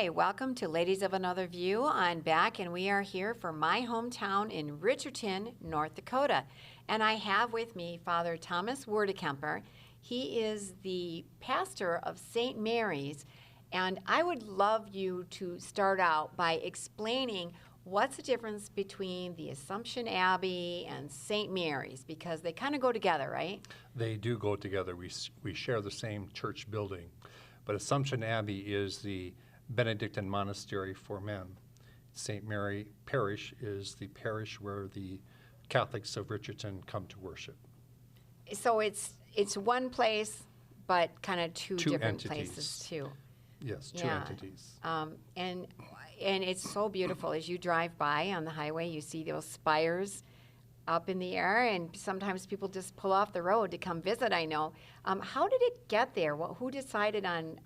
Hi, welcome to Ladies of Another View. I'm back and we are here for my hometown in Richardton, North Dakota. And I have with me Father Thomas Werdekemper. He is the pastor of St. Mary's, and I would love you to start out by explaining what's the difference between the Assumption Abbey and St. Mary's, because they kind of go together, right? They do go together. We share the same church building. But Assumption Abbey is the Benedictine monastery for men. St. Mary Parish is the parish where the Catholics of Richardton come to worship. So it's one place, but kind of two different entities. Places too. Yes, two entities. And it's so beautiful. As you drive by on the highway, you see those spires up in the air, and sometimes people just pull off the road to come visit, I know. How did it get there? Who decided on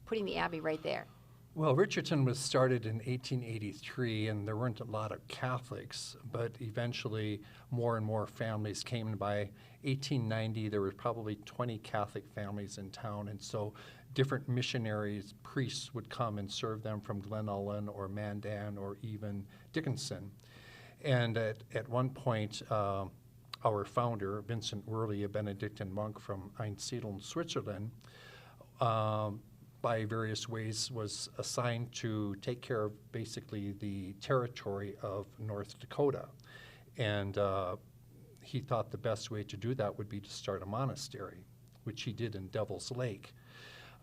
putting the Abbey right there? Well, Richardton was started in 1883, and there weren't a lot of Catholics, but eventually more and more families came. And by 1890, there were probably 20 Catholic families in town, and so different missionaries, priests would come and serve them from Glen Ullin or Mandan or even Dickinson. And at one point, our founder, Vincent Worley, a Benedictine monk from Einsiedeln, Switzerland, by various ways was assigned to take care of basically the territory of North Dakota. And he thought the best way to do that would be to start a monastery, which he did in Devil's Lake.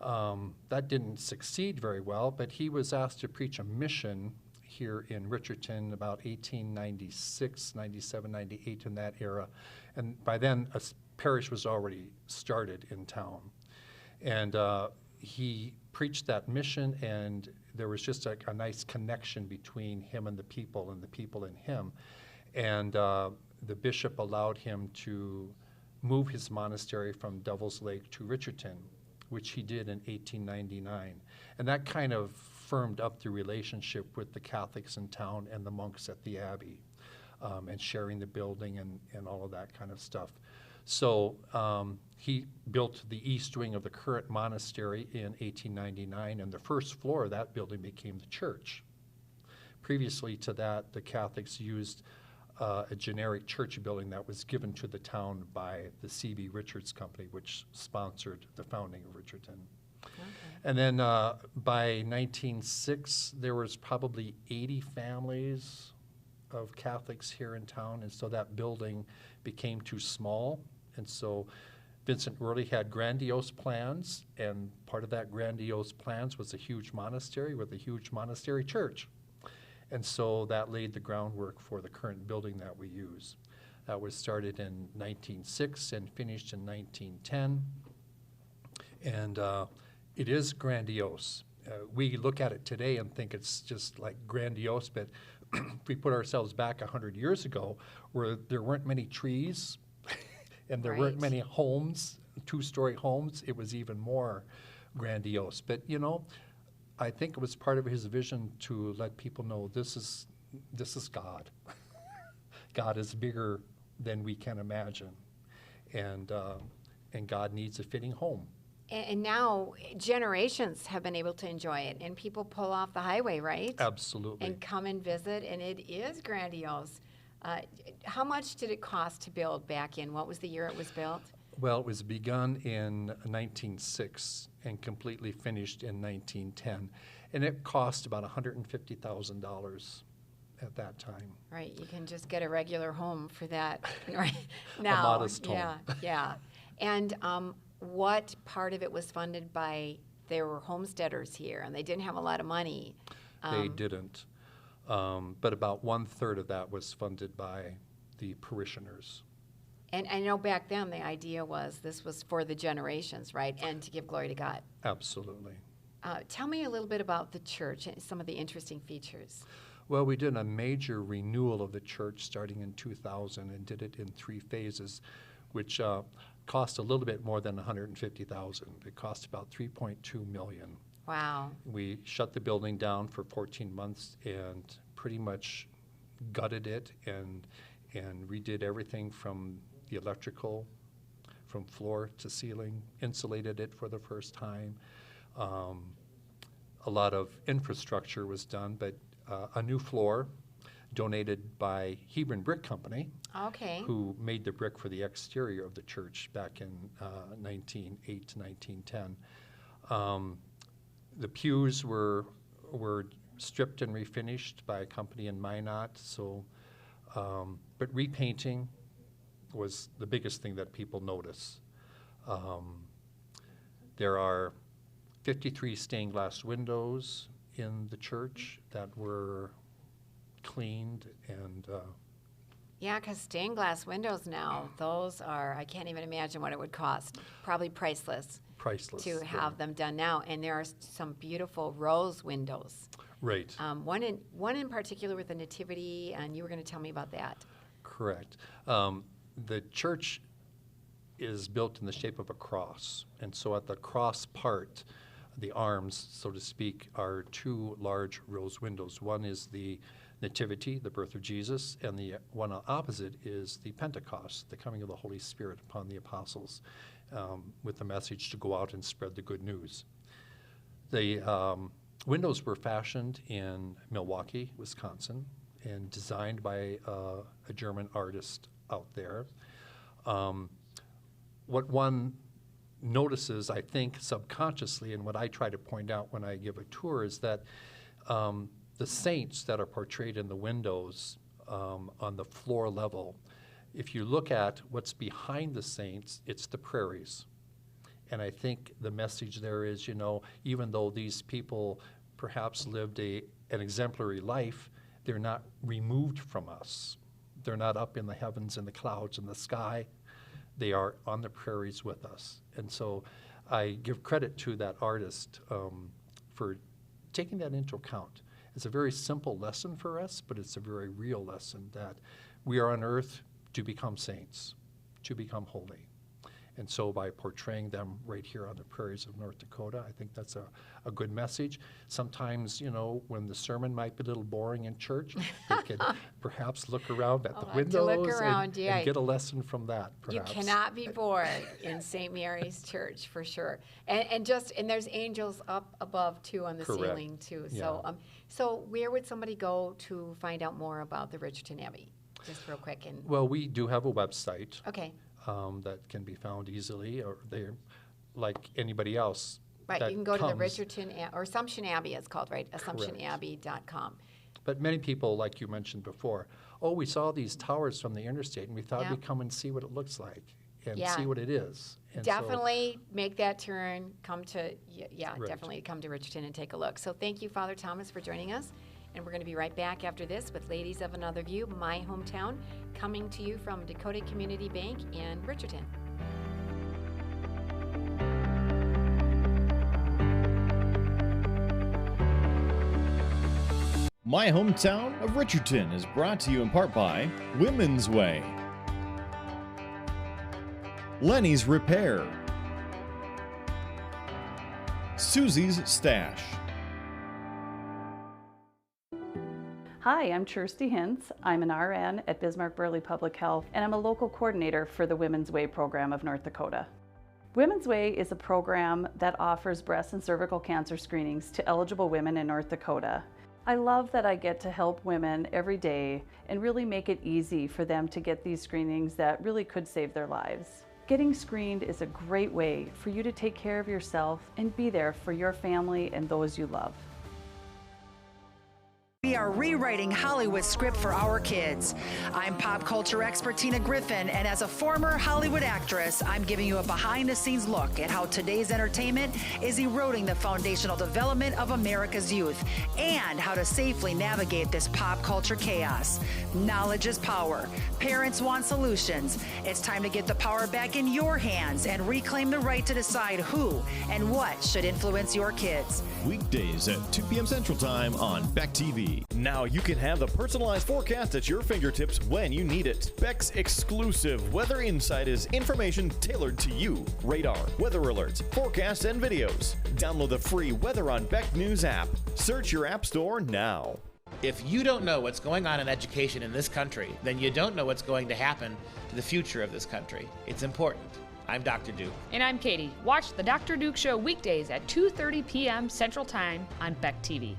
That didn't succeed very well, but he was asked to preach a mission here in Richardton about 1896, 97, 98, in that era. And by then, a parish was already started in town. And he preached that mission, and there was just a nice connection between him and the people in him. And the bishop allowed him to move his monastery from Devil's Lake to Richardton, which he did in 1899. And that kind of firmed up the relationship with the Catholics in town and the monks at the Abbey, and sharing the building and all of that kind of stuff. So he built the east wing of the current monastery in 1899, and the first floor of that building became the church. Previously to that, the Catholics used a generic church building that was given to the town by the C.B. Richards Company, which sponsored the founding of Richardton. Okay. And then by 1906, there was probably 80 families of Catholics here in town, and so that building became too small. And so Vincent Worley had grandiose plans, and part of that grandiose plans was a huge monastery with a huge monastery church. And so that laid the groundwork for the current building that we use. That was started in 1906 and finished in 1910. And it is grandiose. We look at it today and think it's just like grandiose, but if we put ourselves back 100 years ago, where there weren't many trees and there weren't many homes, two-story homes, it was even more grandiose. But, you know, I think it was part of his vision to let people know this is God. God is bigger than we can imagine, and God needs a fitting home. And now generations have been able to enjoy it, and people pull off the highway, right? Absolutely. And come and visit, and it is grandiose. How much did it cost to build back in? What was the year it was built? Well, it was begun in 1906 and completely finished in 1910. And it cost about $150,000 at that time. Right, you can just get a regular home for that right now. A modest home. Yeah. And what part of it was funded by, there were homesteaders here, and they didn't have a lot of money. They didn't. But about 1/3 of that was funded by the parishioners. And I know back then the idea was this was for the generations, right, and to give glory to God. Absolutely. Tell me a little bit about the church and some of the interesting features. Well, we did a major renewal of the church starting in 2000 and did it in 3 phases, which cost a little bit more than $150,000. It cost about $3.2 million. Wow. We shut the building down for 14 months and pretty much gutted it and redid everything from the electrical, from floor to ceiling, insulated it for the first time. a lot of infrastructure was done, but a new floor donated by Hebron Brick Company, Okay. who made the brick for the exterior of the church back in 1908 to 1910. The pews were stripped and refinished by a company in Minot. So, but repainting was the biggest thing that people notice. There are 53 stained glass windows in the church that were cleaned and Yeah, because stained glass windows now, those are, I can't even imagine what it would cost. Probably priceless priceless. to have them done now. And there are some beautiful rose windows. Right. One in particular with the nativity, and you were going to tell me about that. Correct. The church is built in the shape of a cross, and so at the cross part, the arms, so to speak, are two large rose windows. One is the Nativity, the birth of Jesus, and the one opposite is the Pentecost, the coming of the Holy Spirit upon the apostles, with the message to go out and spread the good news. The windows were fashioned in Milwaukee, Wisconsin, and designed by a German artist out there. What one notices, I think, subconsciously, and what I try to point out when I give a tour, is that the saints that are portrayed in the windows on the floor level, if you look at what's behind the saints, it's the prairies. And I think the message there is, even though these people perhaps lived an exemplary life, they're not removed from us. They're not up in the heavens, in the clouds, in the sky. They are on the prairies with us. And so I give credit to that artist for taking that into account. It's a very simple lesson for us, but it's a very real lesson that we are on earth to become saints, to become holy. And so by portraying them right here on the prairies of North Dakota, I think that's a good message. Sometimes, when the sermon might be a little boring in church, they can perhaps look around at the windows and get a lesson from that, perhaps. You cannot be bored in St. Mary's Church, for sure. And there's angels up above, too, on the ceiling, too. Yeah. So where would somebody go to find out more about the Richardton Abbey? Just real quick. Well, we do have a website. Okay. That can be found easily, or they're like anybody else. Right, you can go to the Richardton, or Assumption Abbey, it's called, right? AssumptionAbbey.com. But many people, like you mentioned before, we saw these towers from the interstate, and we thought we'd come and see what it looks like and see what it is. And definitely make that turn, definitely come to Richardton and take a look. So thank you, Father Thomas, for joining us. And we're going to be right back after this with Ladies of Another View, my hometown, coming to you from Dakota Community Bank in Richardton. My hometown of Richardton is brought to you in part by Women's Way, Lenny's Repair, Susie's Stash. Hi, I'm Kirsty Hintz. I'm an RN at Bismarck-Burley Public Health, and I'm a local coordinator for the Women's Way program of North Dakota. Women's Way is a program that offers breast and cervical cancer screenings to eligible women in North Dakota. I love that I get to help women every day and really make it easy for them to get these screenings that really could save their lives. Getting screened is a great way for you to take care of yourself and be there for your family and those you love. We are rewriting Hollywood's script for our kids. I'm pop culture expert Tina Griffin, and as a former Hollywood actress, I'm giving you a behind-the-scenes look at how today's entertainment is eroding the foundational development of America's youth and how to safely navigate this pop culture chaos. Knowledge is power. Parents want solutions. It's time to get the power back in your hands and reclaim the right to decide who and what should influence your kids. Weekdays at 2 p.m. Central Time on Beck TV. Now you can have the personalized forecast at your fingertips when you need it. Beck's exclusive Weather Insight is information tailored to you. Radar, weather alerts, forecasts, and videos. Download the free Weather on Beck News app. Search your app store now. If you don't know what's going on in education in this country, then you don't know what's going to happen to the future of this country. It's important. I'm Dr. Duke. And I'm Katie. Watch The Dr. Duke Show weekdays at 2:30 p.m. Central Time on Beck TV.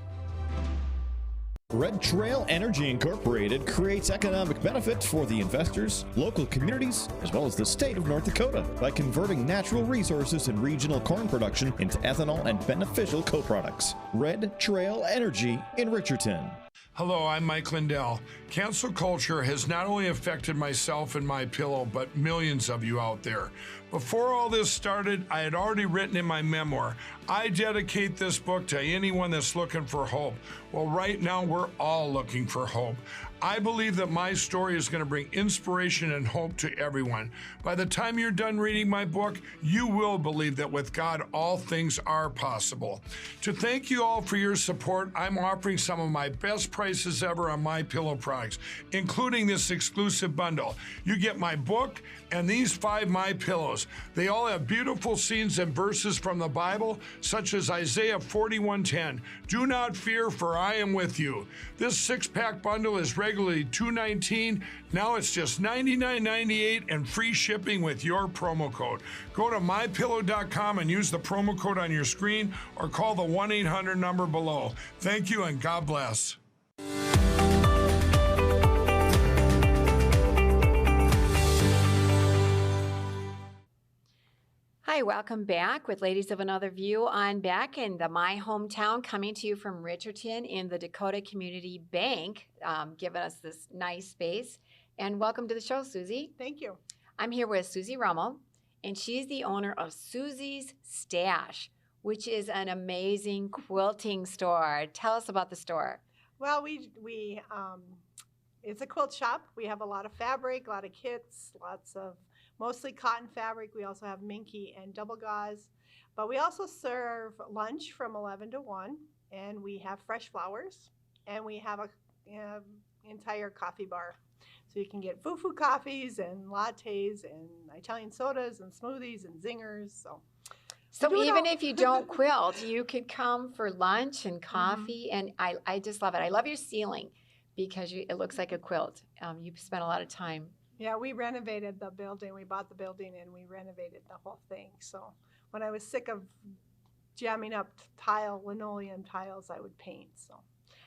Red Trail Energy Incorporated creates economic benefit for the investors, local communities, as well as the state of North Dakota by converting natural resources and regional corn production into ethanol and beneficial co-products. Red Trail Energy in Richardton. Hello, I'm Mike Lindell. Cancel culture has not only affected myself and my pillow, but millions of you out there. Before all this started, I had already written in my memoir, I dedicate this book to anyone that's looking for hope. Well, right now, we're all looking for hope. I believe that my story is going to bring inspiration and hope to everyone. By the time you're done reading my book, you will believe that with God, all things are possible. To thank you all for your support, I'm offering some of my best prices ever on my pillow products, including this exclusive bundle. You get my book and these 5 My Pillows. They all have beautiful scenes and verses from the Bible, such as Isaiah 41:10. Do not fear, for I am with you. This 6-pack bundle is regularly $219. Now it's just $99.98 and free shipping with your promo code. Go to mypillow.com and use the promo code on your screen or call the 1-800 number below. Thank you and God bless. Hi, welcome back with Ladies of Another View on Beck in my hometown, coming to you from Richardton in the Dakota Community Bank, giving us this nice space. And welcome to the show, Susie. Thank you. I'm here with Susie Rummel, and she's the owner of Susie's Stash, which is an amazing quilting store. Tell us about the store. Well, it's a quilt shop. We have a lot of fabric, a lot of kits, lots of mostly cotton fabric. We also have minky and double gauze. But we also serve lunch from 11 to 1, and we have fresh flowers, and we have an entire coffee bar. So you can get foo-foo coffees and lattes and Italian sodas and smoothies and zingers. So even if you don't quilt, you could come for lunch and coffee, and I just love it. I love your ceiling because it looks like a quilt. You spent a lot of time. Yeah, we renovated the building. We bought the building and we renovated the whole thing. So when I was sick of jamming up linoleum tiles, I would paint. So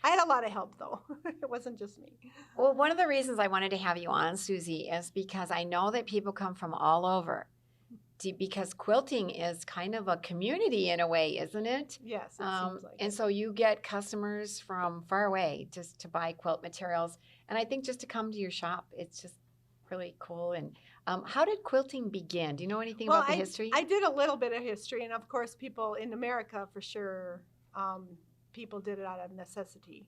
I had a lot of help, though. It wasn't just me. Well, one of the reasons I wanted to have you on, Susie, is because I know that people come from all over. Because quilting is kind of a community in a way, isn't it? Yes, it seems like and so you get customers from far away just to buy quilt materials. And I think just to come to your shop, it's just really cool. And how did quilting begin? Do you know anything about the history? I did a little bit of history, and of course people in America, for sure, people did it out of necessity.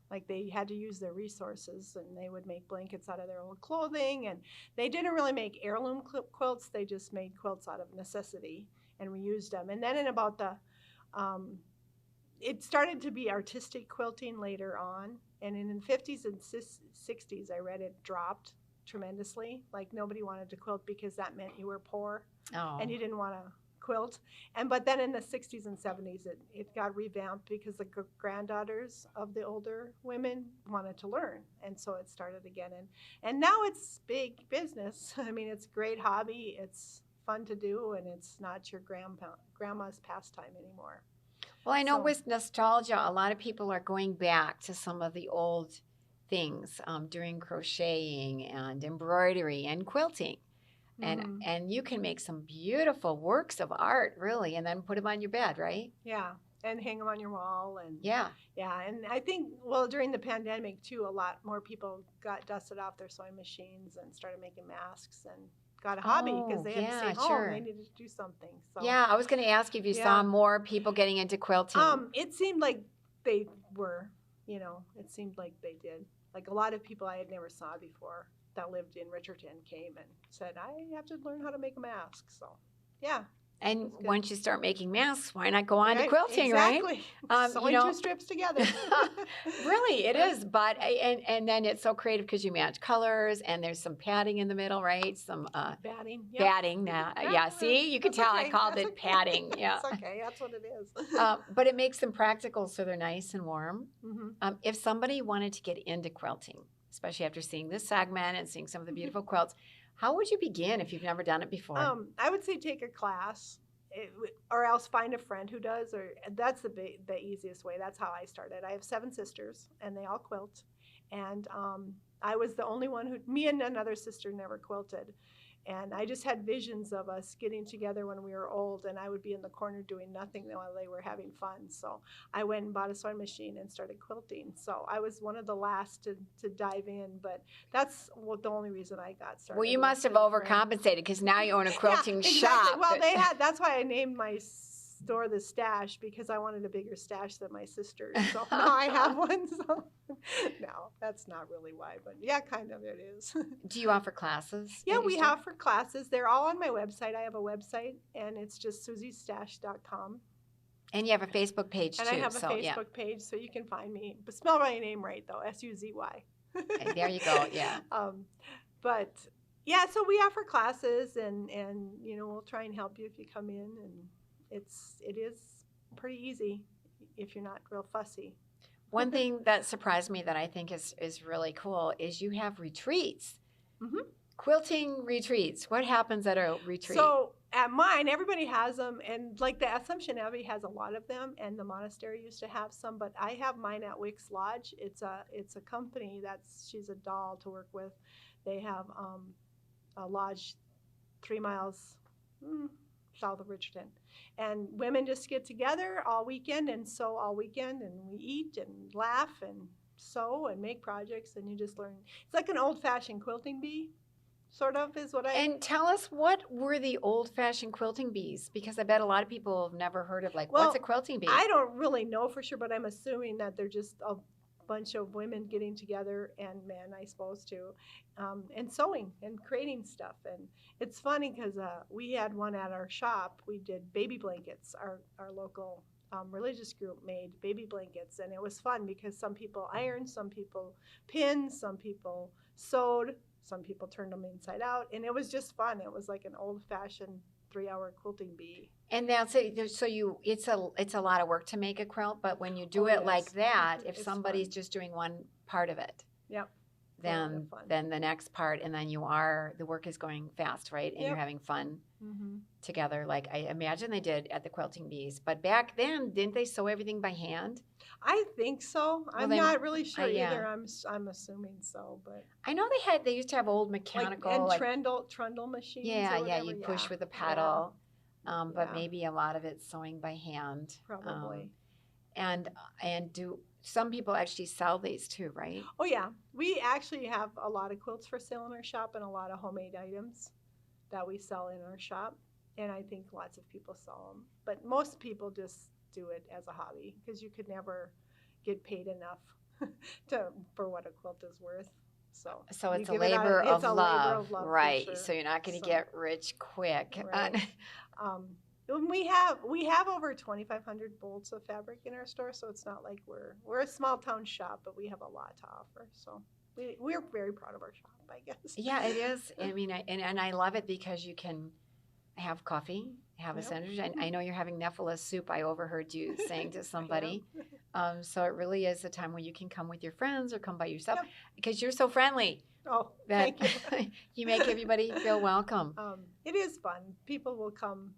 Like they had to use their resources, and they would make blankets out of their old clothing, and they didn't really make heirloom quilts. They just made quilts out of necessity and reused them. And then in about it started to be artistic quilting later on, and in the 50s and 60s I read it dropped tremendously. Like nobody wanted to quilt because that meant you were poor and you didn't want to quilt. But then in the 60s and 70s it got revamped because the granddaughters of the older women wanted to learn, and so it started again, and now it's big business. I mean, it's a great hobby, it's fun to do, and it's not your grandma's pastime anymore. Well, I know with nostalgia, a lot of people are going back to some of the old things, doing crocheting and embroidery and quilting. And you can make some beautiful works of art, really, and then put them on your bed, right? Yeah, and hang them on your wall. And yeah, and I think, well, during the pandemic, too, a lot more people got dusted off their sewing machines and started making masks and got a hobby because they had to stay home. Sure. They needed to do something. So. Yeah, I was going to ask if you saw more people getting into quilting. It seemed like they were, it seemed like they did. Like a lot of people I had never saw before that lived in Richardton came and said, I have to learn how to make a mask. So, yeah. And once you start making masks, why not go on to quilting, exactly. right? Sewing 2 strips together. Really, it is. But and then it's so creative because you match colors, and there's some padding in the middle, right? Some batting. Yep. Batting. Now, yeah. See, you could tell I called it padding. Yeah. That's okay. That's what it is. But it makes them practical, so they're nice and warm. If somebody wanted to get into quilting, especially after seeing this segment and seeing some of the beautiful quilts, How would you begin if you've never done it before? I would say take a class, or else find a friend who does, or that's the easiest way. That's how I started. I have 7 sisters, and they all quilt, and I was the only one me and another sister never quilted. And I just had visions of us getting together when we were old, and I would be in the corner doing nothing while they were having fun. So I went and bought a sewing machine and started quilting. So I was one of the last to dive in, but that's the only reason I got started. Well, you must have overcompensated because now you own a quilting shop. Well, that's why I named my store the Stash, because I wanted a bigger stash than my sisters. So now I have one. So no, that's not really why, but yeah, kind of it is. Do you offer classes? Yeah, we offer classes. They're all on my website. I have a website, and it's just susiestash.com. And you have a Facebook page, and too. I have a Facebook page, so you can find me. But spell my name right, though, S-U-Z-Y. Okay, there you go, yeah. But, yeah, so we offer classes, and we'll try and help you if you come in, and it is pretty easy if you're not real fussy. One thing that surprised me that I think is really cool is you have retreats. Mm-hmm. Quilting retreats. What happens at a retreat? So at mine, everybody has them, and like the Assumption Abbey has a lot of them, and the monastery used to have some, but I have mine at Wicks Lodge. It's a company she's a doll to work with. They have a lodge 3 miles south of Richardton, and women just get together all weekend and sew all weekend, and we eat and laugh and sew and make projects, and you just learn. It's like an old-fashioned quilting bee, sort of, is what I... And tell us, what were the old-fashioned quilting bees? Because I bet a lot of people have never heard of, what's a quilting bee? I don't really know for sure, but I'm assuming that they're just a bunch of women getting together, and men, I suppose, too, and sewing and creating stuff. And it's funny because we had one at our shop. We did baby blankets. Our local religious group made baby blankets, and it was fun because some people ironed, some people pinned, some people sewed, some people turned them inside out, and it was just fun. It was like an old-fashioned 3-hour quilting bee. And that's it. So it's a lot of work to make a quilt, but when you do it like that, if somebody's just doing one part of it, yep, then the next part, and then the work is going fast, right? And you're having fun together, like I imagine they did at the Quilting Bees. But back then, didn't they sew everything by hand? I think so. I'm not really sure either. I'm assuming so, but I know they used to have old mechanical trundle machines. Yeah, you push with a pedal. But maybe a lot of it's sewing by hand. Probably. And do some people actually sell these too, right? Oh yeah, we actually have a lot of quilts for sale in our shop, and a lot of homemade items that we sell in our shop. And I think lots of people sell them, but most people just do it as a hobby because you could never get paid enough for what a quilt is worth. So it's a labor of love, right? Sure. So you're not going to get rich quick. Right. We have over 2,500 bolts of fabric in our store, so it's not like we're a small town shop, but we have a lot to offer. So we're very proud of our shop, I guess. Yeah, it is. I mean, and I love it because you can have coffee, have a sandwich. I know you're having Nephilis soup. I overheard you saying to somebody. So it really is a time when you can come with your friends or come by yourself because you're so friendly. Oh, thank you. You make everybody feel welcome. It is fun. People will come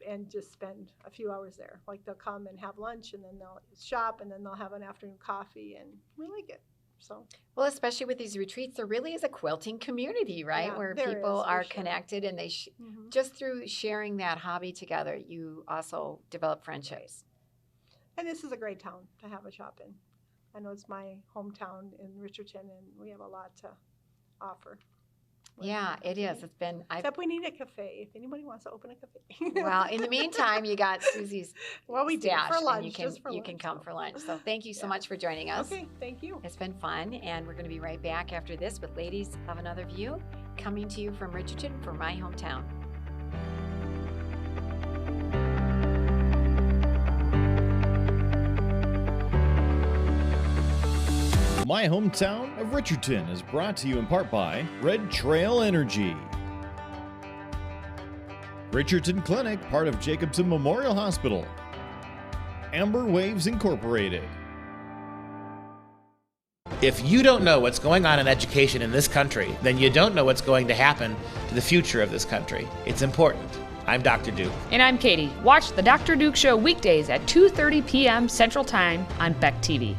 and just spend a few hours there. Like they'll come and have lunch, and then they'll shop, and then they'll have an afternoon coffee, and we like it. So, well, especially with these retreats, there really is a quilting community, right? Yeah, where there people is, are sure. connected, and they just through sharing that hobby together, you also develop friendships. And this is a great town to have a shop in. I know it's my hometown in Richardton, and we have a lot to offer. Yeah, it is. It's been. Except we need a cafe. If anybody wants to open a cafe. Well, in the meantime, you got Susie's we do for lunch. You can come for lunch. So thank you so much for joining us. Okay, thank you. It's been fun, and we're going to be right back after this with Ladies of Another View, coming to you from Richardton, from my hometown. My hometown of Richardton is brought to you in part by Red Trail Energy, Richardton Clinic, part of Jacobson Memorial Hospital, Amber Waves Incorporated. If you don't know what's going on in education in this country, then you don't know what's going to happen to the future of this country. It's important. I'm Dr. Duke. And I'm Katie. Watch The Dr. Duke Show weekdays at 2:30 p.m. Central Time on Beck TV.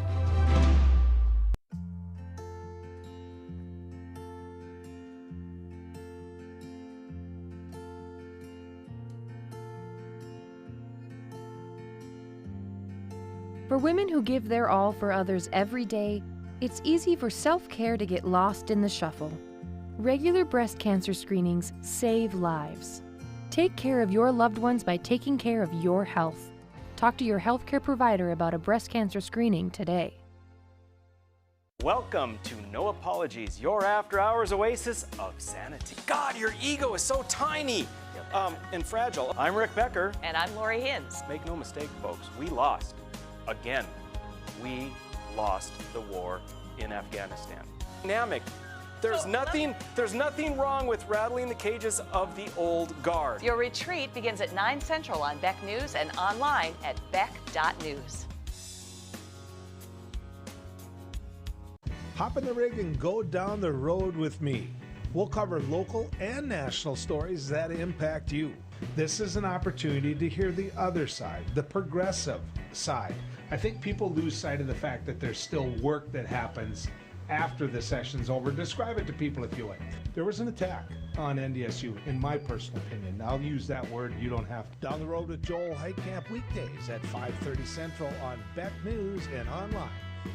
For women who give their all for others every day, it's easy for self-care to get lost in the shuffle. Regular breast cancer screenings save lives. Take care of your loved ones by taking care of your health. Talk to your healthcare provider about a breast cancer screening today. Welcome to No Apologies, your after-hours oasis of sanity. God, your ego is so tiny and fragile. I'm Rick Becker. And I'm Lori Hins. Make no mistake, folks, we lost. Again, we lost the war in Afghanistan. Dynamic. There's nothing wrong with rattling the cages of the old guard. Your retreat begins at 9 Central on Beck News and online at beck.news. Hop in the rig and go down the road with me. We'll cover local and national stories that impact you. This is an opportunity to hear the other side, the progressive side. I think people lose sight of the fact that there's still work that happens after the session's over. Describe it to people if you like. There was an attack on NDSU, in my personal opinion. I'll use that word, you don't have to. Down the road with Joel Heitkamp weekdays at 5:30 Central on Beck News and online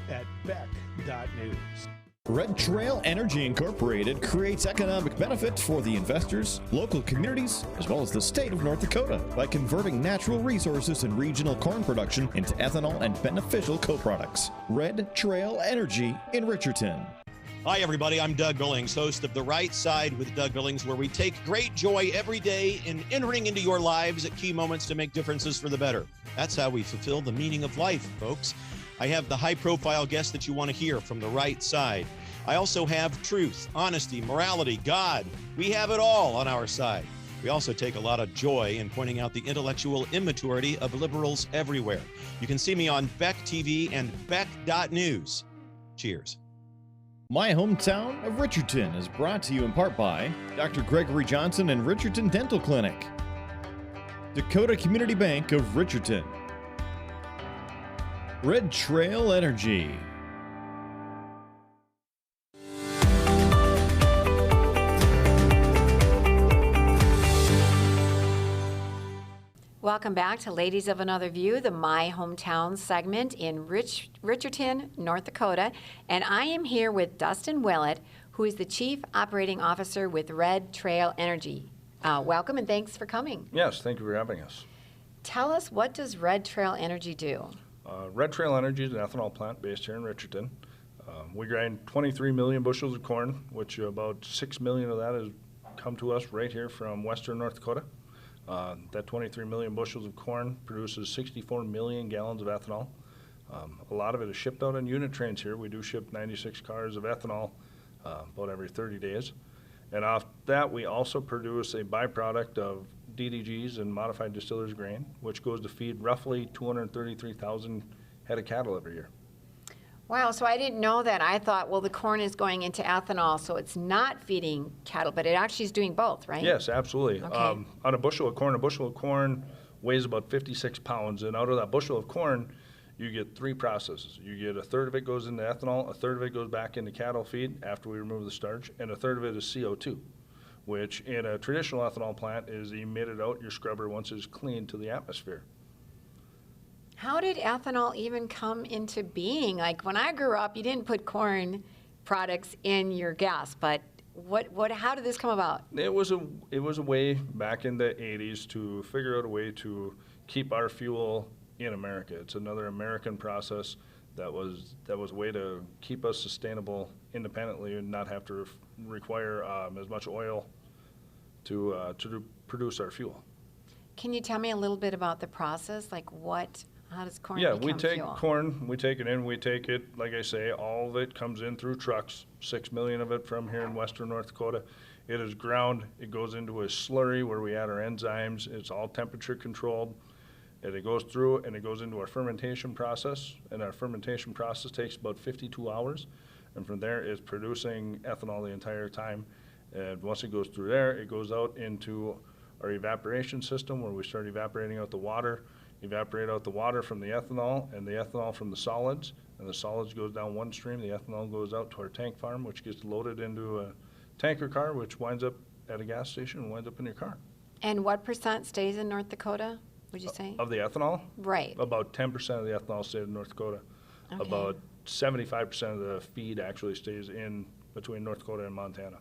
at beck.news. Red Trail Energy Incorporated creates economic benefits for the investors, local communities, as well as the state of North Dakota by converting natural resources and regional corn production into ethanol and beneficial co-products. Red Trail Energy in Richardton. Hi, everybody. I'm Doug Billings, host of The Right Side with Doug Billings, where we take great joy every day in entering into your lives at key moments to make differences for the better. That's how we fulfill the meaning of life, folks. I have the high-profile guests that you want to hear from the right side. I also have truth, honesty, morality, God. We have it all on our side. We also take a lot of joy in pointing out the intellectual immaturity of liberals everywhere. You can see me on Beck TV and beck.news. Cheers. My Hometown of Richardton is brought to you in part by Dr. Gregory Johnson and Richardton Dental Clinic, Dakota Community Bank of Richardton, Red Trail Energy. Welcome back to Ladies of Another View, the My Hometown segment in Richardton, North Dakota. And I am here with Dustin Willett, who is the Chief Operating Officer with Red Trail Energy. Welcome and thanks for coming. Yes, thank you for having us. Tell us, what does Red Trail Energy do? Red Trail Energy is an ethanol plant based here in Richardton. We grind 23 million bushels of corn, which about 6 million of that has come to us right here from western North Dakota. That 23 million bushels of corn produces 64 million gallons of ethanol. A lot of it is shipped out on unit trains here. We do ship 96 cars of ethanol about every 30 days. And off that, we also produce a byproduct of DDGs and modified distillers grain, which goes to feed roughly 233,000 head of cattle every year. Wow, so I didn't know that. I thought, well, the corn is going into ethanol, so it's not feeding cattle, but it actually is doing both, right? Yes, absolutely. Okay. On a bushel of corn weighs about 56 pounds, and out of that bushel of corn, you get three processes. You get a third of it goes into ethanol, a third of it goes back into cattle feed after we remove the starch, and a third of it is CO2, which in a traditional ethanol plant is emitted out your scrubber once it's cleaned to the atmosphere. How did ethanol even come into being? Like when I grew up, you didn't put corn products in your gas, but how did this come about? It was a way back in the 80s to figure out a way to keep our fuel in America. It's another American process that was a way to keep us sustainable independently and not have to require as much oil to produce our fuel. Can you tell me a little bit about the process? Like how does corn become fuel? Yeah, we take corn, we take it in, we take it, like I say, all of it comes in through trucks, 6 million of it from here in western North Dakota. It is ground, it goes into a slurry where we add our enzymes, it's all temperature controlled, and it goes through and it goes into our fermentation process, and our fermentation process takes about 52 hours. and from there it's producing ethanol the entire time. And once it goes through there, it goes out into our evaporation system where we start evaporating out the water, evaporate out the water from the ethanol and the ethanol from the solids, and the solids goes down one stream, the ethanol goes out to our tank farm, which gets loaded into a tanker car, which winds up at a gas station and winds up in your car. And what percent stays in North Dakota, would you say? Of the ethanol? Right. About 10% of the ethanol stays in North Dakota. Okay. About 75% of the feed actually stays in between North Dakota and Montana.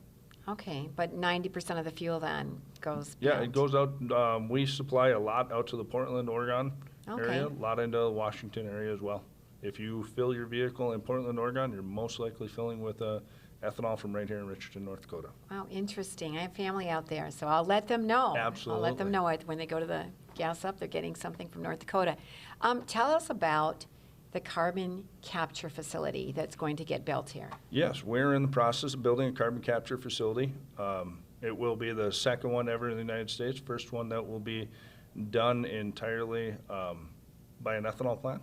Okay, but 90% of the fuel then goes Yeah, beyond. it goes out. We supply a lot out to the Portland, Oregon area, a Okay. lot into the Washington area as well. If you fill your vehicle in Portland, Oregon, you're most likely filling with ethanol from right here in Richardton, North Dakota. Wow, interesting. I have family out there, so I'll let them know. Absolutely. I'll let them know it when they go to the gas up, they're getting something from North Dakota. Tell us about the carbon capture facility that's going to get built here. Yes, we're in the process of building a carbon capture facility. It will be the second one ever in the United States, first one that will be done entirely by an ethanol plant.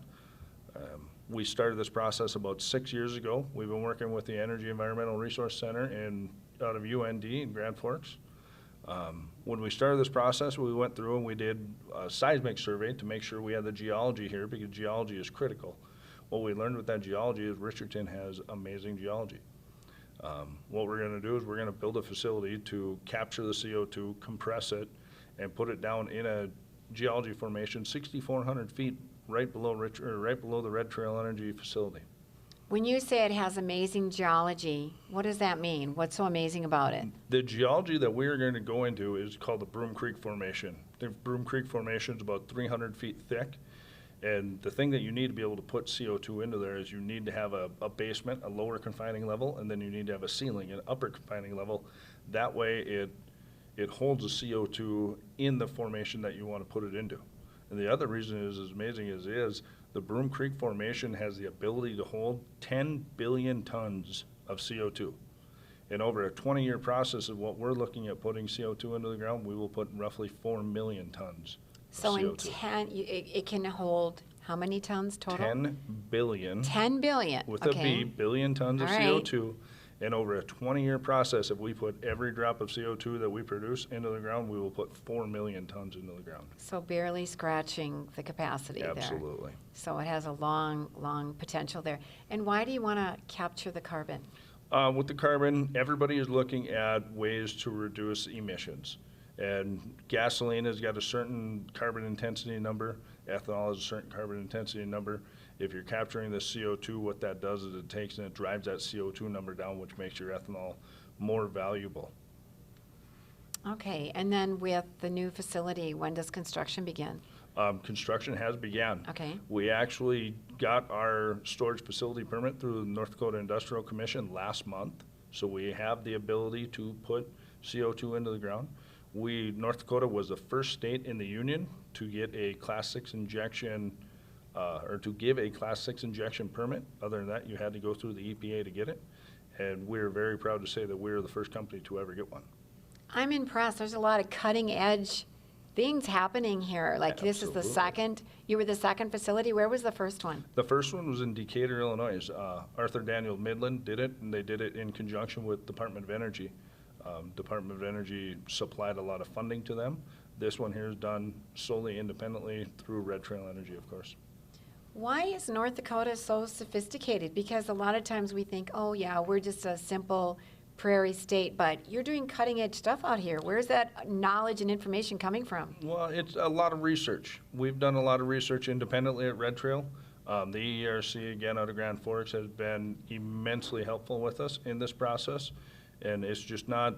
We started this process about 6 years ago. We've been working with the Energy Environmental Resource Center out of UND in Grand Forks. When we started this process, we went through and we did a seismic survey to make sure we had the geology here, because geology is critical. What we learned with that geology is Richardton has amazing geology. What we're going to do is we're going to build a facility to capture the CO2, compress it, and put it down in a geology formation 6,400 feet right below the Red Trail Energy facility. When you say it has amazing geology, what does that mean? What's so amazing about it? The geology that we're going to go into is called the Broom Creek Formation. The Broom Creek Formation is about 300 feet thick. And the thing that you need to be able to put CO2 into there is you need to have a basement, a lower confining level, and then you need to have a ceiling, an upper confining level. That way it holds the CO2 in the formation that you want to put it into. And the other reason it is as amazing as it is, the Broom Creek Formation has the ability to hold 10 billion tons of CO2. And over a 20-year process of what we're looking at putting CO2 into the ground, we will put roughly 4 million tons of So CO2. it can hold how many tons total? 10 billion. 10 billion. With a B, billion tons of All right. CO2. And over a 20-year process, if we put every drop of CO2 that we produce into the ground, we will put 4 million tons into the ground. So barely scratching the capacity there. Absolutely. So it has a long, long potential there. And why do you want to capture the carbon? With the carbon, everybody is looking at ways to reduce emissions. And gasoline has got a certain carbon intensity number. Ethanol has a certain carbon intensity number. If you're capturing the CO2, what that does is it takes and it drives that CO2 number down, which makes your ethanol more valuable. Okay, and then with the new facility, when does construction begin? Construction has begun. Okay. We actually got our storage facility permit through the North Dakota Industrial Commission last month, so we have the ability to put CO2 into the ground. North Dakota was the first state in the union to get a Class 6 injection or to give a Class 6 injection permit. Other than that, you had to go through the EPA to get it. And we're very proud to say that we're the first company to ever get one. I'm impressed. There's a lot of cutting edge things happening here. Like this is the second, you were the second facility. Where was the first one? The first one was in Decatur, Illinois. Arthur Daniel Midland did it, and they did it in conjunction with Department of Energy. Department of Energy supplied a lot of funding to them. This one here is done solely independently through Red Trail Energy, of course. Why is North Dakota so sophisticated? Because a lot of times we think, oh yeah, we're just a simple prairie state, but you're doing cutting edge stuff out here. Where's that knowledge and information coming from? Well, it's a lot of research. We've done a lot of research independently at Red Trail. The ERC, again, out of Grand Forks, has been immensely helpful with us in this process. And it's just not,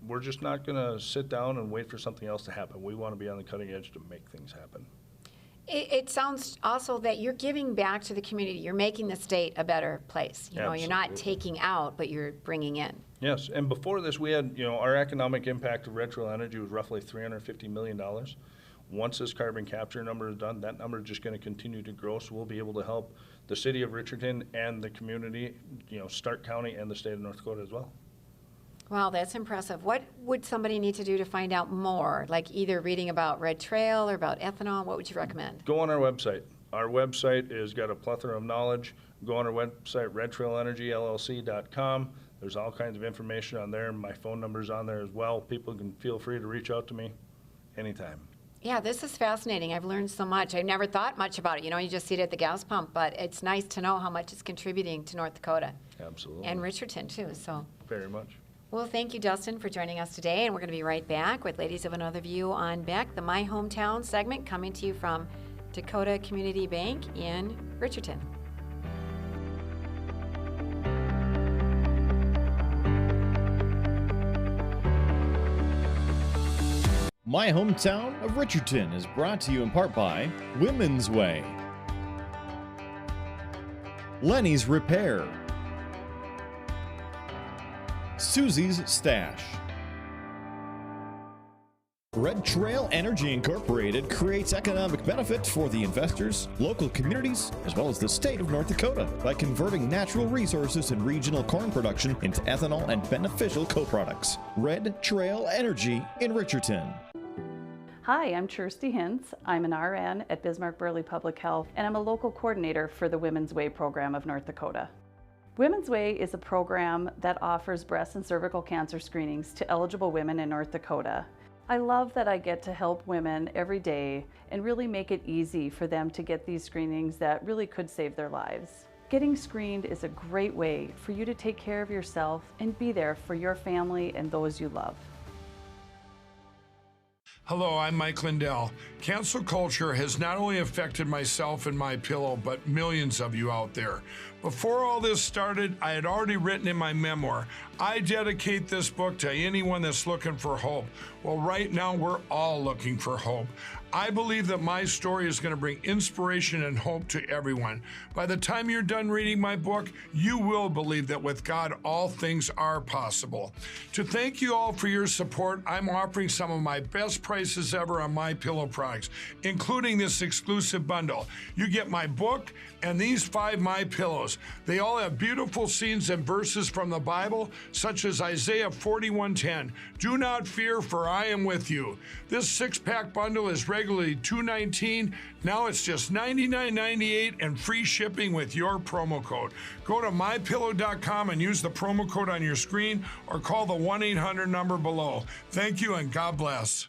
we're just not going to sit down and wait for something else to happen. We want to be on the cutting edge to make things happen. It sounds also that you're giving back to the community. You're making the state a better place. You know, you're not taking out, but you're bringing in. Yes, and before this, we had, our economic impact of Red Trail Energy was roughly $350 million. Once this carbon capture number is done, that number is just going to continue to grow, so we'll be able to help the city of Richardton and the community, Stark County and the state of North Dakota as well. Wow, that's impressive. What would somebody need to do to find out more? Like either reading about Red Trail or about ethanol? What would you recommend? Go on our website. Our website has got a plethora of knowledge. Go on our website, redtrailenergyllc.com. There's all kinds of information on there. My phone number's on there as well. People can feel free to reach out to me anytime. Yeah, this is fascinating. I've learned so much. I never thought much about it. You know, you just see it at the gas pump, but it's nice to know how much it's contributing to North Dakota. Absolutely. And Richardton, too. So. Very much. Well, thank you, Dustin, for joining us today, and we're going to be right back with Ladies of Another View on Beck, the My Hometown segment, coming to you from Dakota Community Bank in Richardton. My Hometown of Richardton is brought to you in part by Women's Way, Lenny's Repair, Susie's Stash. Red Trail Energy Incorporated creates economic benefit for the investors, local communities, as well as the state of North Dakota by converting natural resources and regional corn production into ethanol and beneficial co-products. Red Trail Energy in Richardton. Hi, I'm Kirsty Hintz. I'm an RN at Bismarck-Burley Public Health, and I'm a local coordinator for the Women's Way program of North Dakota. Women's Way is a program that offers breast and cervical cancer screenings to eligible women in North Dakota. I love that I get to help women every day and really make it easy for them to get these screenings that really could save their lives. Getting screened is a great way for you to take care of yourself and be there for your family and those you love. Hello, I'm Mike Lindell. Cancel culture has not only affected myself and my pillow, but millions of you out there. Before all this started, I had already written in my memoir, I dedicate this book to anyone that's looking for hope. Well, right now, we're all looking for hope. I believe that my story is going to bring inspiration and hope to everyone. By the time you're done reading my book, you will believe that with God, all things are possible. To thank you all for your support, I'm offering some of my best prices ever on my pillow products, including this exclusive bundle. You get my book and these 5 My Pillows. They all have beautiful scenes and verses from the Bible, such as Isaiah 41:10. Do not fear, for I am with you. This 6-pack bundle is regularly $219. Now it's just $99.98 and free shipping with your promo code. Go to mypillow.com and use the promo code on your screen or call the 1-800 number below. Thank you and God bless.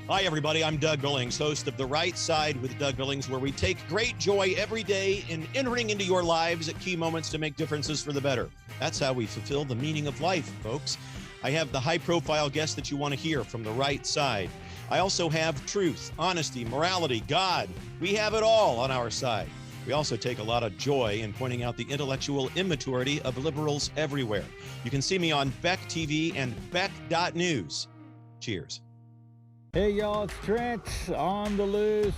Hi, everybody. I'm Doug Billings, host of The Right Side with Doug Billings, where we take great joy every day in entering into your lives at key moments to make differences for the better. That's how we fulfill the meaning of life, folks. I have the high-profile guests that you want to hear from The Right Side. I also have truth, honesty, morality, God. We have it all on our side. We also take a lot of joy in pointing out the intellectual immaturity of liberals everywhere. You can see me on Beck TV and Beck.News. Cheers. Hey y'all, it's Trent on the loose.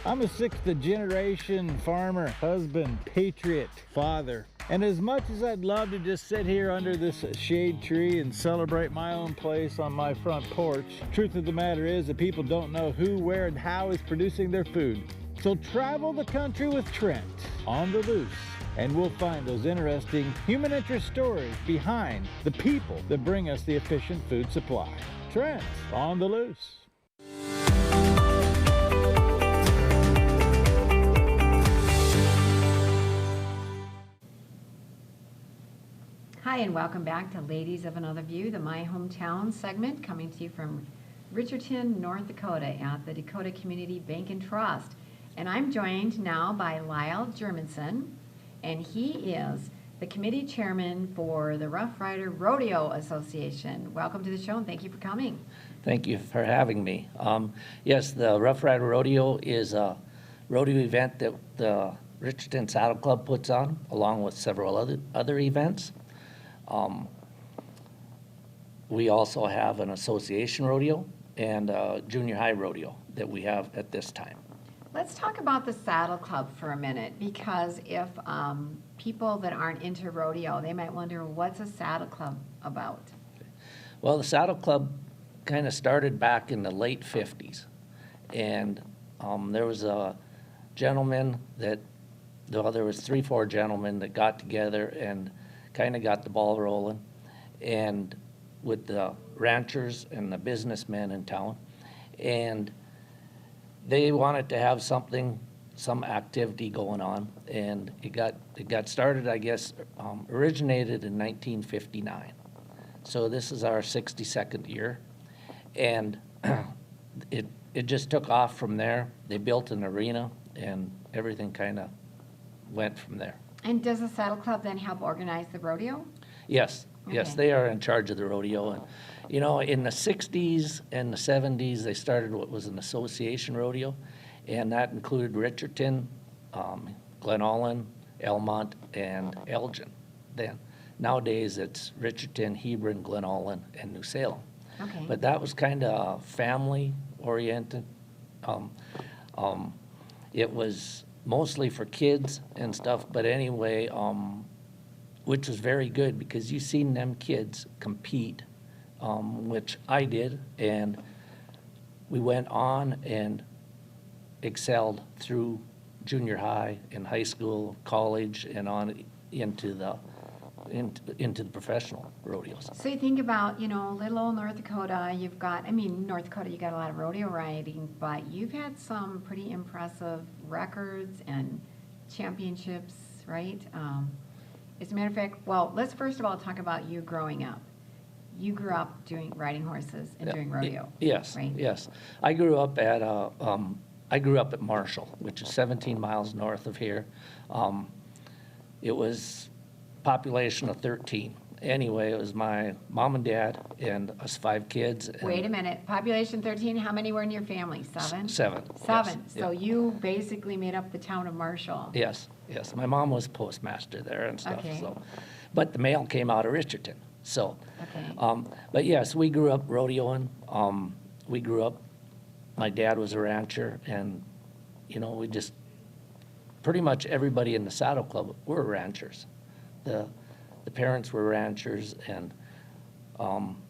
I'm a 6th generation farmer, husband, patriot, father. And as much as I'd love to just sit here under this shade tree and celebrate my own place on my front porch, truth of the matter is that people don't know who, where, and how is producing their food. So travel the country with Trent on the loose, and we'll find those interesting human interest stories behind the people that bring us the efficient food supply. Trent on the loose. Hi, and welcome back to Ladies of Another View, the My Hometown segment, coming to you from Richardton, North Dakota at the Dakota Community Bank and Trust. And I'm joined now by Lyle Germanson, and he is the committee chairman for the Rough Rider Rodeo Association. Welcome to the show, and thank you for coming. Thank you for having me. Yes, the Rough Rider Rodeo is a rodeo event that the Richardton Saddle Club puts on, along with several other events. We also have an association rodeo and a junior high rodeo that we have at this time. Let's talk about the Saddle Club for a minute, because if people that aren't into rodeo, they might wonder, what's a Saddle Club about? Well, the Saddle Club kind of started back in the late 50s. And there was a gentleman that, well, there was 3-4 gentlemen that got together and kind of got the ball rolling, and with the ranchers and the businessmen in town, and they wanted to have something some activity going on, and it got started, I guess, originated in 1959. So this is our 62nd year, and it just took off from there. They built an arena, and everything kind of went from there. And does the Saddle Club then help organize the rodeo? Yes, yes, Okay. they are in charge of the rodeo. And, you know, in the 60s and the 70s, they started what was an association rodeo, and that included Richardton, Glen Ullin, Elmont, and Elgin then. Nowadays, it's Richardton, Hebron, Glen Ullin, and New Salem. Okay. But that was kind of family-oriented. It was mostly for kids and stuff, but anyway, which was very good because you seen them kids compete, which I did, and we went on and excelled through junior high and high school, college, and on into the professional rodeos. So you think about, you know, little old North Dakota, you've got, I mean, North Dakota, you got a lot of rodeo riding, but you've had some pretty impressive records and championships, right? As a matter of fact, well, let's first of all talk about you growing up. You grew up riding horses and doing rodeo. Yes, right? yes. I grew up at Marshall, which is 17 miles north of here. It was population of 13. Anyway, it was my mom and dad and us 5 kids. And Wait a minute, population 13, how many were in your family? 7? 7. Seven. Yes, So yeah. you basically made up the town of Marshall. Yes, yes. My mom was postmaster there and stuff. Okay. So, but the mail came out of Richardton. So, Okay. but yes, we grew up rodeoing. We grew up. My dad was a rancher, and you know, we just pretty much everybody in the Saddle Club were ranchers. The parents were ranchers, and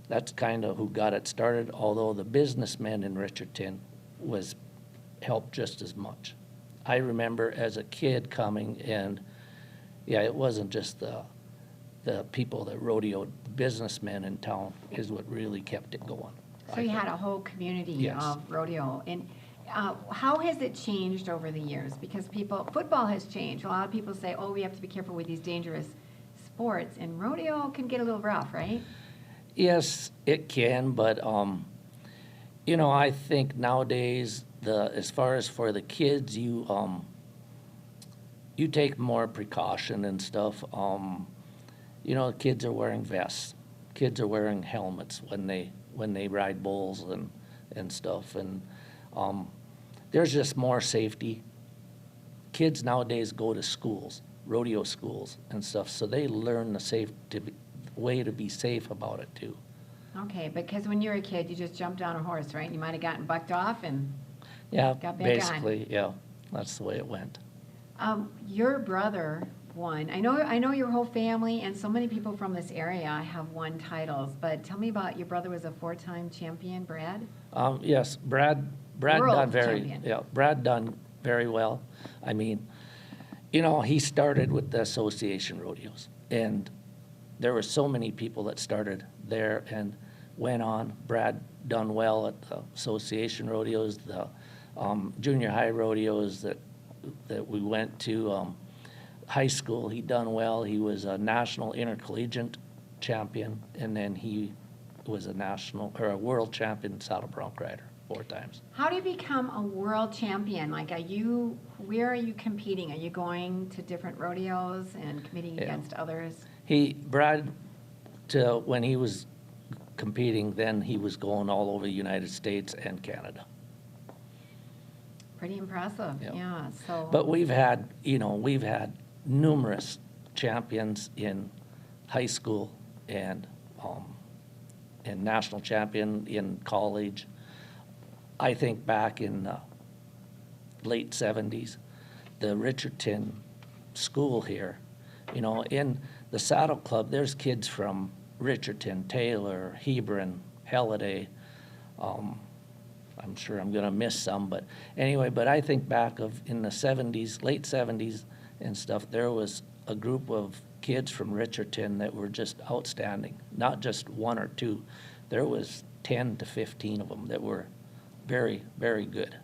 that's kind of who got it started. Although the businessmen in Richardton helped just as much. I remember as a kid coming, and yeah, it wasn't just the people that rodeoed. The businessmen in town is what really kept it going. So you had a whole community Yes. of rodeo. And how has it changed over the years? Because football has changed. A lot of people say, oh, we have to be careful with these dangerous sports, and rodeo can get a little rough, right? Yes, it can, but you know, I think nowadays as far as for the kids, you take more precaution and stuff. You know, kids are wearing vests. Kids are wearing helmets when they ride bulls and stuff, and there's just more safety. Kids nowadays go to schools, rodeo schools and stuff, so they learn the way to be safe about it too. Okay, because when you were a kid, you just jumped on a horse, right? You might have gotten bucked off and Yeah, got back basically, yeah, that's the way it went. on. Your brother won. I know your whole family and so many people from this area have won titles, but tell me about your brother was a 4-time champion, Brad? Yes, Brad World done champion. Brad done very well. I mean, you know, he started with the association rodeos, and there were so many people that started there and went on. Brad done well at the association rodeos, the junior high rodeos that we went to. High school, he done well. He was a national intercollegiate champion, and then he was a world champion saddle bronc rider 4 times. How do you become a world champion? Like, where are you competing? Are you going to different rodeos and competing against others? Brad, when he was competing, then he was going all over the United States and Canada. Pretty impressive, yeah. So, But we've had numerous champions in high school and national champion in college. I think back in the late 70s, the Richardton school here, you know, in the Saddle Club, there's kids from Richardton, Taylor, Hebron, Halliday. I'm sure I'm going to miss some, but anyway, but I think back in the 70s, late 70s and stuff, there was a group of kids from Richardton that were just outstanding, not just 1 or 2. There was 10 to 15 of them that were very, very good.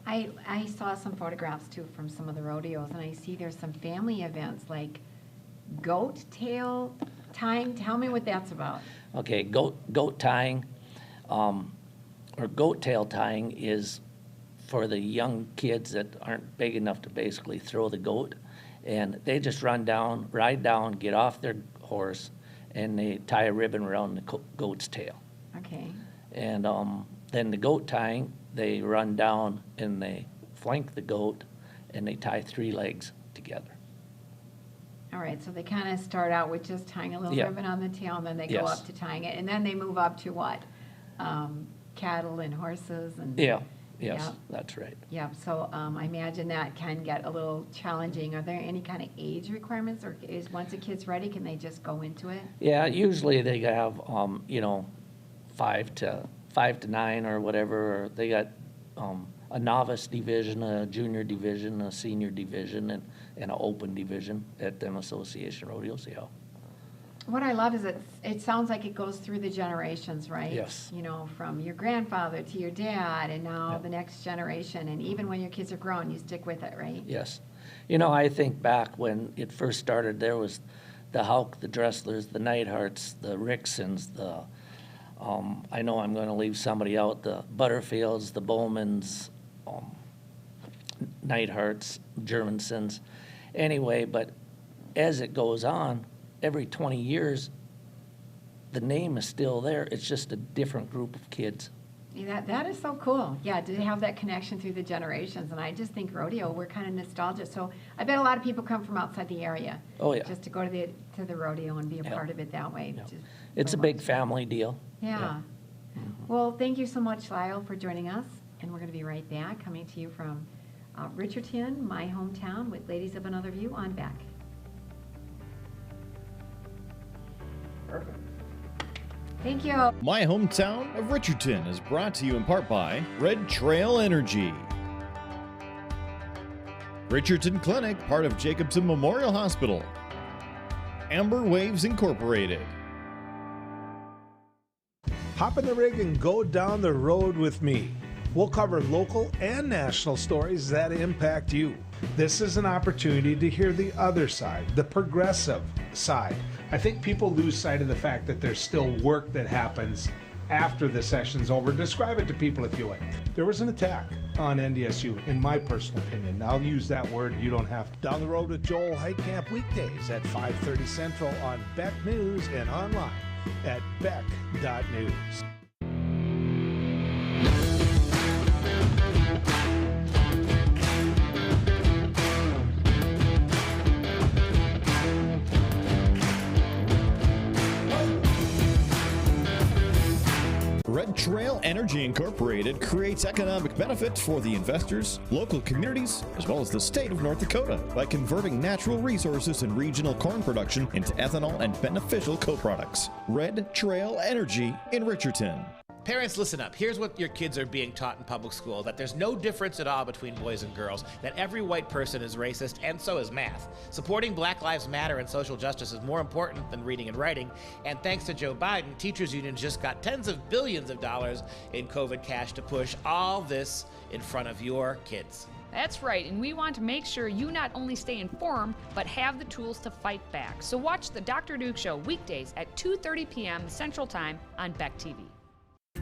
I saw some photographs too from some of the rodeos, and I see there's some family events like goat tail tying. Tell me what that's about. Okay, goat tying, or goat tail tying is for the young kids that aren't big enough to basically throw the goat, and they just ride down, get off their horse, and they tie a ribbon around the goat's tail. Okay. And then the goat tying, they run down and they flank the goat, and they tie 3 legs together. All right, so they kind of start out with just tying a little ribbon on the tail, and then they go up to tying it, and then they move up to what? Cattle and horses and. Yes, that's right. Yeah, so I imagine that can get a little challenging. Are there any kind of age requirements, or is once a kid's ready, can they just go into it? Yeah, usually they have 5 to 9 or whatever. Or they got a novice division, a junior division, a senior division, and an open division at them association rodeos. Yeah. What I love is it sounds like it goes through the generations, right? Yes. You know, from your grandfather to your dad, and now the next generation, and even when your kids are grown, you stick with it, right? Yes. You know, I think back when it first started, there was the Houck, the Dresslers, the Neidharts, the Rixons, I know I'm going to leave somebody out, the Butterfields, the Bowmans, Neidharts, Germansons. Anyway, but as it goes on, every 20 years, the name is still there. It's just a different group of kids. Yeah, that is so cool. Yeah, to have that connection through the generations. And I just think rodeo, we're kind of nostalgic. So I bet a lot of people come from outside the area. Oh, yeah. Just to go to the rodeo and be a part of it that way. Yeah. It's a big family deal. Yeah. Well, thank you so much, Lyle, for joining us. And we're going to be right back, coming to you from Richardton, my hometown, with Ladies of Another View on Beck. Perfect. Thank you. My hometown of Richardton is brought to you in part by Red Trail Energy. Richardton Clinic, part of Jacobson Memorial Hospital. Amber Waves Incorporated. Hop in the rig and go down the road with me. We'll cover local and national stories that impact you. This is an opportunity to hear the other side, the progressive side. I think people lose sight of the fact that there's still work that happens after the session's over. Describe it to people if you would. There was an attack on NDSU, in my personal opinion. I'll use that word, you don't have to. Down the Road with Joel Heitkamp weekdays at 5:30 Central on Beck News and online at beck.news. Red Trail Energy Incorporated creates economic benefits for the investors, local communities, as well as the state of North Dakota by converting natural resources and regional corn production into ethanol and beneficial co-products. Red Trail Energy in Richardton. Parents, listen up. Here's what your kids are being taught in public school, that there's no difference at all between boys and girls, that every white person is racist, and so is math. Supporting Black Lives Matter and social justice is more important than reading and writing, and thanks to Joe Biden, teachers unions just got tens of billions of dollars in COVID cash to push all this in front of your kids. That's right, and we want to make sure you not only stay informed, but have the tools to fight back. So watch the Dr. Duke Show weekdays at 2:30 p.m. Central Time on Beck TV.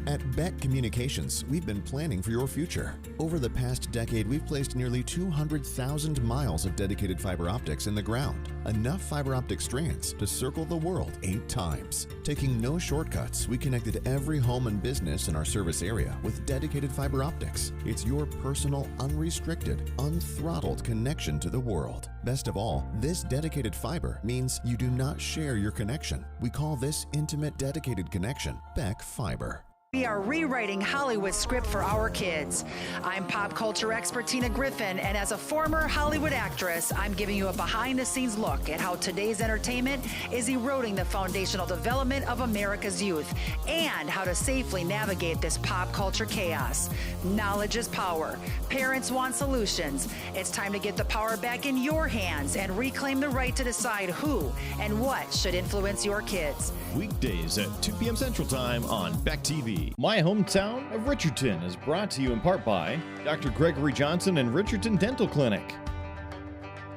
At Beck Communications, we've been planning for your future. Over the past decade, we've placed nearly 200,000 miles of dedicated fiber optics in the ground. Enough fiber optic strands to circle the world 8 times. Taking no shortcuts, we connected every home and business in our service area with dedicated fiber optics. It's your personal, unrestricted, unthrottled connection to the world. Best of all, this dedicated fiber means you do not share your connection. We call this intimate dedicated connection Beck Fiber. We are rewriting Hollywood's script for our kids. I'm pop culture expert Tina Griffin, and as a former Hollywood actress, I'm giving you a behind-the-scenes look at how today's entertainment is eroding the foundational development of America's youth and how to safely navigate this pop culture chaos. Knowledge is power. Parents want solutions. It's time to get the power back in your hands and reclaim the right to decide who and what should influence your kids. Weekdays at 2 p.m. Central Time on Beck TV. TV. My Hometown of Richardton is brought to you in part by Dr. Gregory Johnson and Richardton Dental Clinic,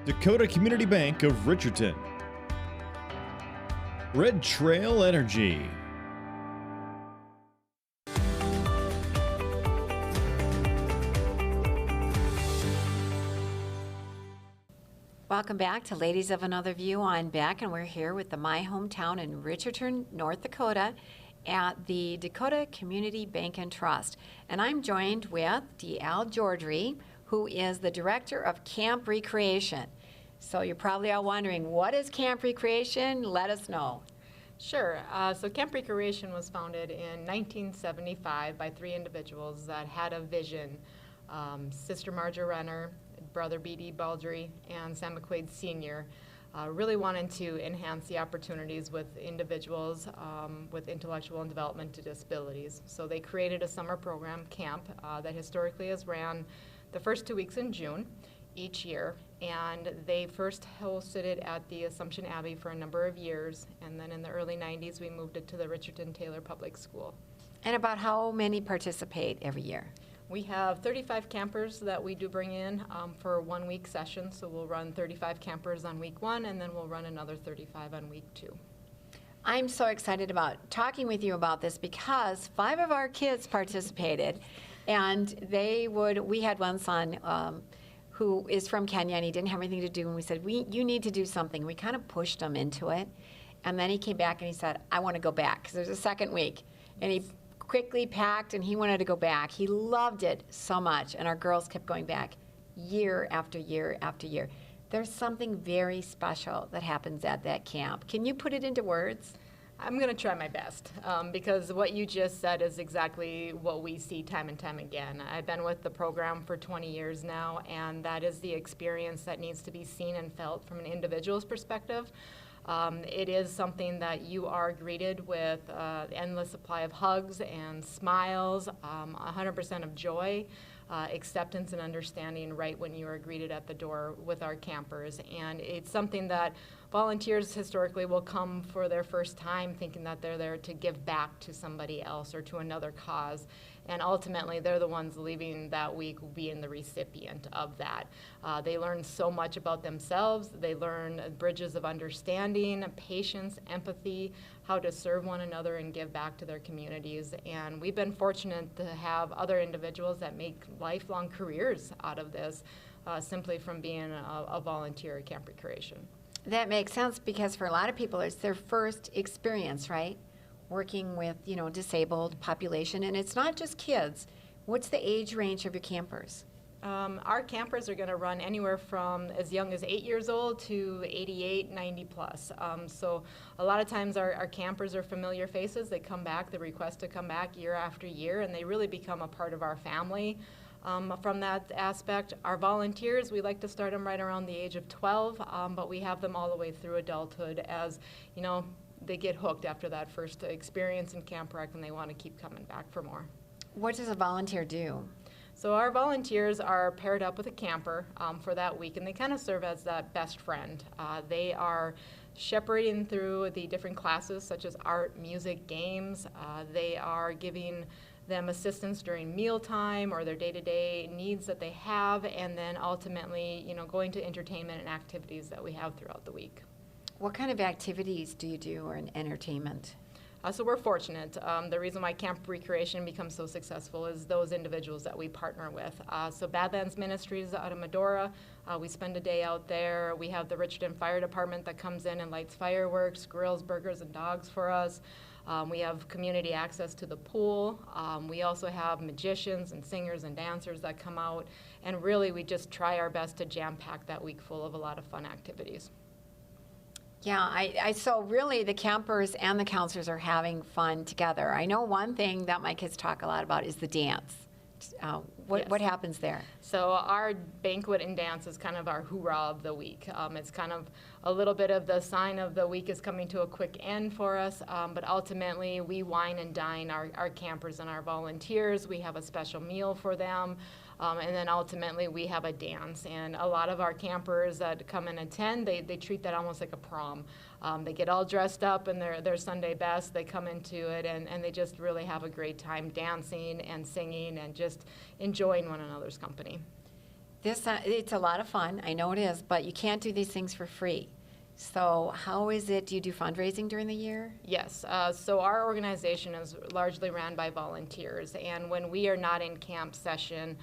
Dakota Community Bank of Richardton, Red Trail Energy. Welcome back to Ladies of Another View. I'm back, and we're here with the My Hometown in Richardton, North Dakota at the Dakota Community Bank and Trust. And I'm joined with Deal Georgery, who is the Director of Camp Recreation. So you're probably all wondering, what is Camp Recreation? Let us know. Sure. So Camp Recreation was founded in 1975 by 3 individuals that had a vision. Sister Marja Renner, Brother B.D. Baldry, and Sam McQuaid Sr. Really wanted to enhance the opportunities with individuals with intellectual and developmental disabilities. So they created a summer program, camp, that historically has ran the first 2 weeks in June each year. And they first hosted it at the Assumption Abbey for a number of years. And then in the early 90s, we moved it to the Richardton Taylor Public School. And about how many participate every year? We have 35 campers that we do bring in for 1 week session. So we'll run 35 campers on week 1, and then we'll run another 35 on week 2. I'm so excited about talking with you about this because 5 of our kids participated, and we had one son who is from Kenya, and he didn't have anything to do, and we said, you need to do something. We kind of pushed him into it, and then he came back and he said, I want to go back, because there's a second week, and he quickly packed and he wanted to go back. He loved it so much, and our girls kept going back year after year after year. There's something very special that happens at that camp. Can you put it into words? I'm going to try my best because what you just said is exactly what we see time and time again. I've been with the program for 20 years now, and that is the experience that needs to be seen and felt from an individual's perspective. It is something that you are greeted with endless supply of hugs and smiles, 100% of joy, acceptance and understanding right when you are greeted at the door with our campers. And it's something that volunteers historically will come for their first time thinking that they're there to give back to somebody else or to another cause. And ultimately, they're the ones leaving that week being the recipient of that. They learn so much about themselves. They learn bridges of understanding, patience, empathy, how to serve one another and give back to their communities. And we've been fortunate to have other individuals that make lifelong careers out of this simply from being a volunteer at Camp Recreation. That makes sense because for a lot of people, it's their first experience, right? Working with, disabled population, and it's not just kids. What's the age range of your campers? Our campers are going to run anywhere from as young as 8 years old to 88, 90 plus. So a lot of times our campers are familiar faces. They come back, they request to come back year after year, and they really become a part of our family. From that aspect, our volunteers, we like to start them right around the age of 12, but we have them all the way through adulthood as, they get hooked after that first experience in Camp Rec and they want to keep coming back for more. What does a volunteer do? So our volunteers are paired up with a camper for that week, and they kind of serve as that best friend. They are shepherding through the different classes such as art, music, games. They are giving them assistance during mealtime or their day-to-day needs that they have, and then ultimately, going to entertainment and activities that we have throughout the week. What kind of activities do you do or in entertainment? So we're fortunate. The reason why Camp Recreation becomes so successful is those individuals that we partner with. So Badlands Ministries out of Medora, we spend a day out there. We have the Richardton Fire Department that comes in and lights fireworks, grills, burgers, and dogs for us. We have community access to the pool. We also have magicians and singers and dancers that come out. And really, we just try our best to jam-pack that week full of a lot of fun activities. Yeah, so really the campers and the counselors are having fun together. I know one thing that my kids talk a lot about is the dance. What happens there? So our banquet and dance is kind of our hoorah of the week. It's kind of a little bit of the sign of the week is coming to a quick end for us, but ultimately we wine and dine our campers and our volunteers. We have a special meal for them. And then ultimately we have a dance, and a lot of our campers that come and attend, they treat that almost like a prom. They get all dressed up in their Sunday best, they come into it, and they just really have a great time dancing and singing and just enjoying one another's company. It's a lot of fun, I know it is, but you can't do these things for free. So how is it, do you do fundraising during the year? Yes, so our organization is largely ran by volunteers, and when we are not in camp session,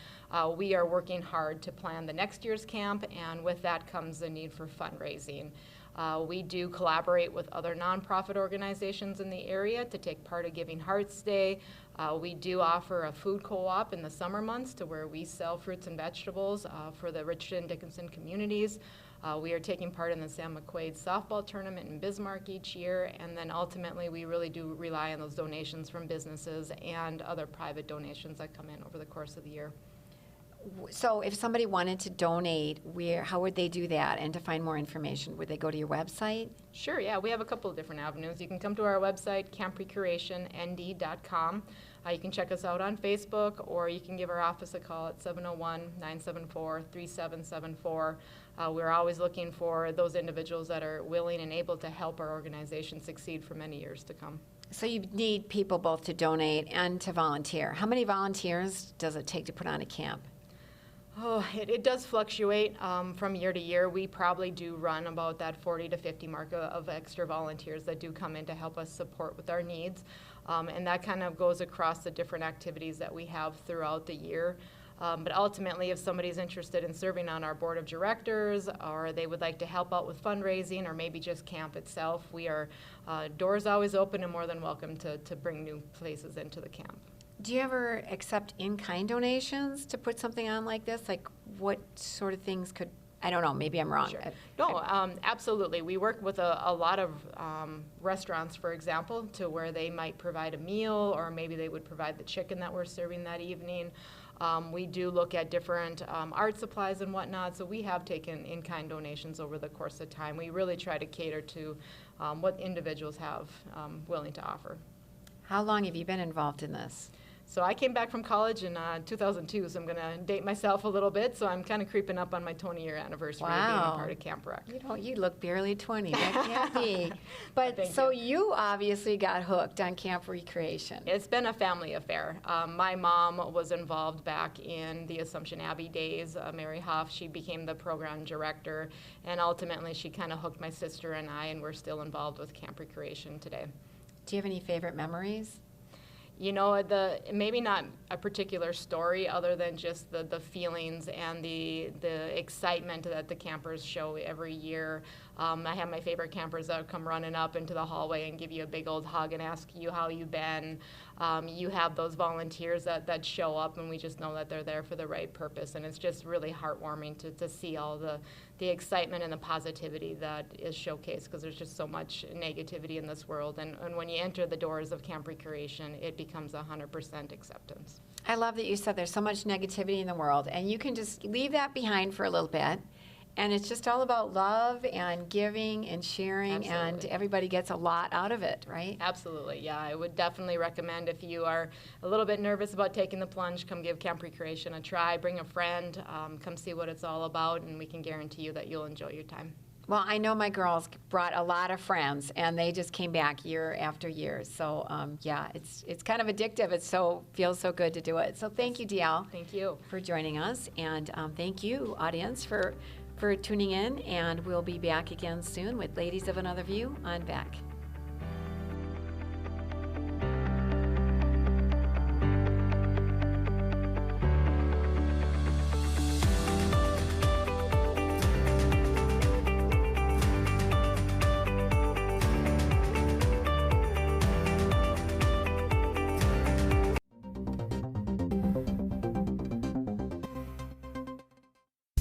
we are working hard to plan the next year's camp, and with that comes the need for fundraising. We do collaborate with other nonprofit organizations in the area to take part of Giving Hearts Day. We do offer a food co-op in the summer months to where we sell fruits and vegetables for the Richardton Dickinson communities. We are taking part in the Sam McQuaid softball tournament in Bismarck each year, and then ultimately we really do rely on those donations from businesses and other private donations that come in over the course of the year. So if somebody wanted to donate, how would they do that? And to find more information, would they go to your website? Sure, yeah, we have a couple of different avenues. You can come to our website, camprecreationnd.com. You can check us out on Facebook, or you can give our office a call at 701-974-3774. We're always looking for those individuals that are willing and able to help our organization succeed for many years to come. So you need people both to donate and to volunteer. How many volunteers does it take to put on a camp? Oh, it does fluctuate from year to year. We probably do run about that 40 to 50 mark of extra volunteers that do come in to help us support with our needs. And that kind of goes across the different activities that we have throughout the year. But ultimately, if somebody's interested in serving on our board of directors, or they would like to help out with fundraising, or maybe just camp itself, we are doors always open and more than welcome to bring new places into the camp. Do you ever accept in-kind donations to put something on like this? Like what sort of things could, I don't know, maybe I'm wrong. Sure. No, absolutely. We work with a lot of restaurants, for example, to where they might provide a meal, or maybe they would provide the chicken that we're serving that evening. We do look at different art supplies and whatnot, so we have taken in-kind donations over the course of time. We really try to cater to what individuals have willing to offer. How long have you been involved in this? So I came back from college in 2002, so I'm going to date myself a little bit. So I'm kind of creeping up on my 20-year anniversary of being a part of Camp Rec. You look barely 20. That can't be. But so you obviously got hooked on Camp Recreation. It's been a family affair. My mom was involved back in the Assumption Abbey days. Mary Huff, she became the program director, and ultimately she kind of hooked my sister and I, and we're still involved with Camp Recreation today. Do you have any favorite memories? You know, maybe not a particular story other than just the feelings and the excitement that the campers show every year. I have my favorite campers that come running up into the hallway and give you a big old hug and ask you how you've been. You have those volunteers that show up, and we just know that they're there for the right purpose. And it's just really heartwarming to see all the excitement and the positivity that is showcased, because there's just so much negativity in this world. And when you enter the doors of Camp Recreation, it becomes 100% acceptance. I love that you said there's so much negativity in the world, and you can just leave that behind for a little bit. And it's just all about love and giving and sharing. Absolutely. And everybody gets a lot out of it, right? Absolutely, yeah. I would definitely recommend, if you are a little bit nervous about taking the plunge, come give Camp Recreation a try. Bring a friend, come see what it's all about, and we can guarantee you that you'll enjoy your time. Well, I know my girls brought a lot of friends, and they just came back year after year. So, yeah, it's kind of addictive. It feels so good to do it. So thank you, DL. Thank you. For joining us. And thank you, audience, for tuning in. And we'll be back again soon with Ladies of Another View on Beck.